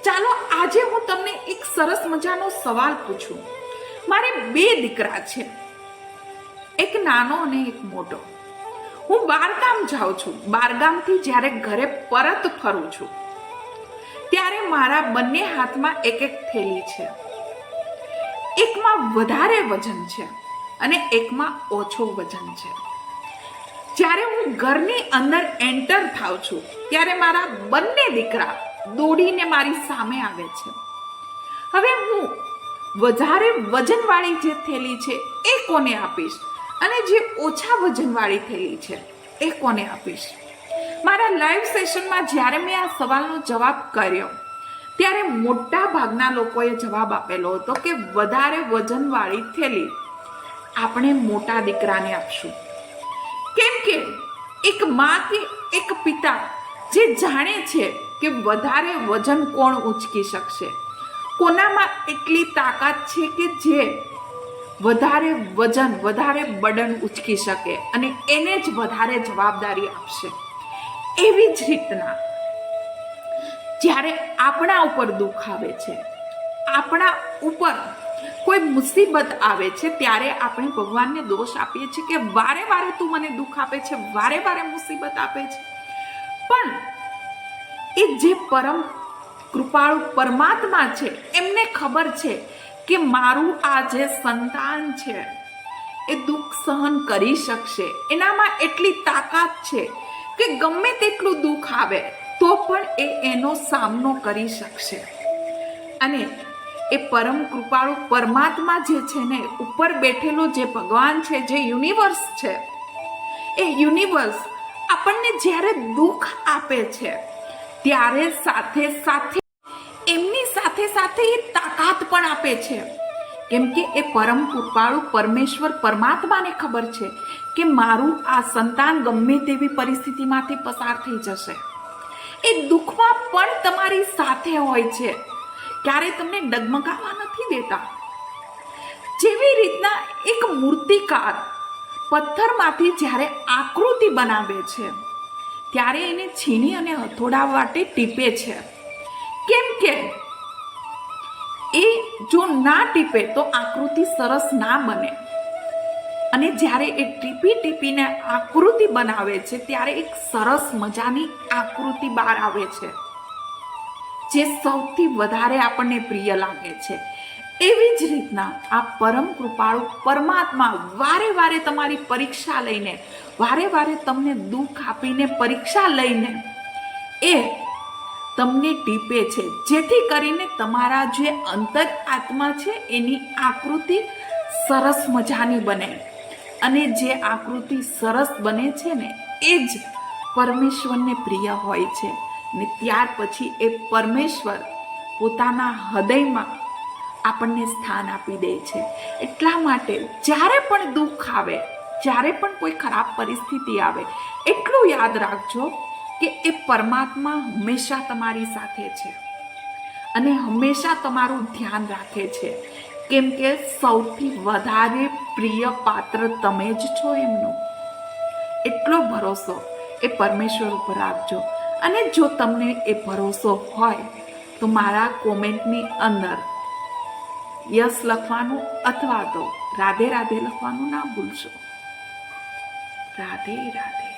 ચાલો આજે હું તમને એક સરસ મજાનો સવાલ પૂછું. મારે 2 દીકરા છે, એક નાનો અને એક મોટો. હું બારગામ જાઉં છું. બારગામથી જ્યારે ઘરે પરત ફરું છું ત્યારે મારા બંને હાથમાં એક થેલી છે. એકમાં વધારે વજન છે અને એકમાં ઓછો વજન છે. જ્યારે હું ઘરની અંદર એન્ટર થાઉં છું ત્યારે મારા બંને દીકરા દોડીને મારી સામે આવે છે. હવે હું વધારે વજનવાળી જે થેલી છે એ કોને આપીશ અને જે ઓછા વજનવાળી થેલી છે એ કોને આપીશ? મારા લાઈવ સેશનમાં જ્યારે મેં આ સવાલનો જવાબ કર્યો ત્યારે મોટા ભાગના લોકોએ જવાબ આપેલો હતો કે વધારે વજનવાળી થેલી આપણે મોટા દીકરાને આપશું. કેમ કે એક મા કે એક પિતા જે જાણે છે કે વધારે વજન કોણ ઉંચકી શકશે, કોનામાં એટલી તાકાત છે કે જે વધારે વજન વધારે બર્ડન ઉંચકી શકે અને એને જ વધારે જવાબદારી આપશે. એવી જ રીતના જ્યારે આપણા ઉપર દુઃખ આવે છે, આપણા ઉપર કોઈ મુસીબત આવે છે ત્યારે આપણે ભગવાનને દોષ આપીએ છીએ કે વારે વારે તું મને દુઃખ આપે છે, વારે વારે મુસીબત આપે છે. પણ એ જે પરમ કૃપાળુ પરમાત્મા છે એમને ખબર છે કે મારું આ જે સંતાન છે એ દુઃખ સહન કરી શકશે. એનામાં એટલી તાકાત છે કે ગમે તેટલું દુઃખ આવે તો પણ એનો સામનો કરી શકશે. અને એ પરમ કૃપાળુ પરમાત્મા જે છે ને, ઉપર બેઠેલો જે ભગવાન છે, જે યુનિવર્સ છે, એ યુનિવર્સ આપણને જ્યારે દુઃખ આપે છે ત્યારે સાથે સાથે એમની સાથે સાથે એ તાકાત પણ આપે છે. કેમ કે એ પરમ કૃપાળુ પરમેશ્વર પરમાત્માને ખબર છે કે મારું આ સંતાન ગમે તેવી પરિસ્થિતિમાંથી પસાર થઈ જશે. એ દુઃખમાં પણ તમારી સાથે હોય છે, ક્યારે તમને ડગમગાવા નથી દેતા. જેવી રીતના એક મૂર્તિકાર પથ્થરમાંથી જ્યારે આકૃતિ બનાવે છે ત્યારે એને છીની અને હથોડા વાટે ટીપે છે. કેમ કે એ જો ના ટીપે તો આકૃતિ સરસ ના બને. અને જ્યારે એ ટીપી ટીપીને આકૃતિ બનાવે છે ત્યારે એક સરસ મજાની આકૃતિ બહાર આવે છે જે સૌથી વધારે આપણને પ્રિય લાગે છે. એવી જ રીતના આ પરમ કૃપાળુ પરમાત્મા વારે વારે તમારી પરીક્ષા લઈને, વારે વારે તમને દુઃખ આપીને પરીક્ષા લઈને એ તમને ટીપે છે, જેથી કરીને તમારા જે અંતર આત્મા છે એની આકૃતિ સરસ મજાની બને. અને જે આકૃતિ સરસ બને છે ને એ જ પરમેશ્વરને પ્રિય હોય છે. ને ત્યાર પછી એ પરમેશ્વર પોતાના હૃદયમાં આપણને સ્થાન આપી દે છે. એટલા માટે જ્યારે પણ દુઃખ આવે, જ્યારે પણ કોઈ ખરાબ પરિસ્થિતિ આવે, એટલું યાદ રાખજો કે એ પરમાત્મા હંમેશા તમારી સાથે છે અને હંમેશા તમારું ધ્યાન રાખે છે. કેમ કે સૌથી વધારે પ્રિય પાત્ર તમે જ છો એમનું. એટલો ભરોસો એ પરમેશ્વર ઉપર રાખજો. અને જો તમને એ ભરોસો હોય તો મારા કોમેન્ટની અંદર યસ લખવાનું અથવા તો રાધે રાધે લખવાનું ના ભૂલશો. રાધે રાધે.